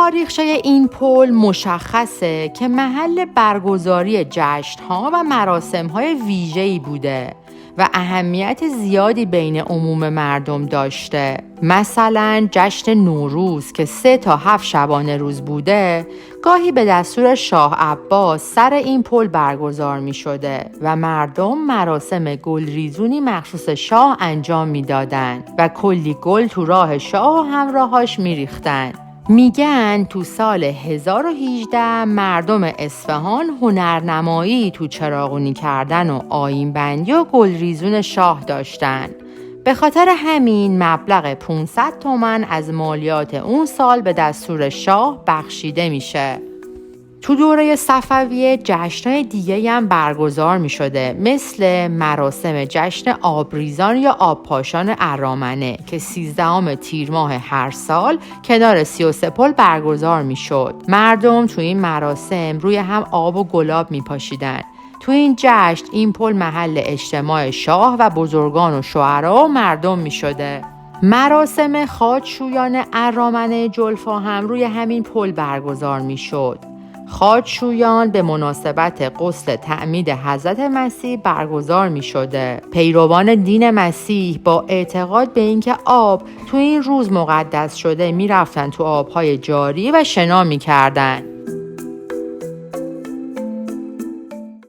تاریخچه این پل مشخصه که محل برگزاری جشن‌ها و مراسم‌های ویژه‌ای بوده و اهمیت زیادی بین عموم مردم داشته. مثلا جشن نوروز که 3 تا 7 شبانه روز بوده، گاهی به دستور شاه عباس سر این پل برگزار می شده و مردم مراسم گلریزونی مخصوص شاه انجام می دادن و کلی گل تو راه شاه و همراهاش می ریختن. میگن تو سال 1018 مردم اصفهان هنرنمایی تو چراغونی کردن و آیین‌بندی و گلریزون شاه داشتن. به خاطر همین مبلغ 500 تومان از مالیات اون سال به دستور شاه بخشیده میشه. تو دوره صفویه جشن‌های دیگه‌ای هم برگزار می‌شده، مثل مراسم جشن آبریزان یا آبپاشان ارامنه که 13 تیر ماه هر سال کنار 33 پل برگزار می‌شد. مردم تو این مراسم روی هم آب و گلاب می‌پاشیدن. تو این جشن این پل محل اجتماع شاه و بزرگان و شعرا و مردم می‌شده. مراسم خاجشویان ارامنه جلفا هم روی همین پل برگزار می‌شد. خاجشویان به مناسبت غسل تعمید حضرت مسیح برگزار می شده. پیروان دین مسیح با اعتقاد به اینکه آب تو این روز مقدس شده می رفتن تو آبهای جاری و شنا می کردن.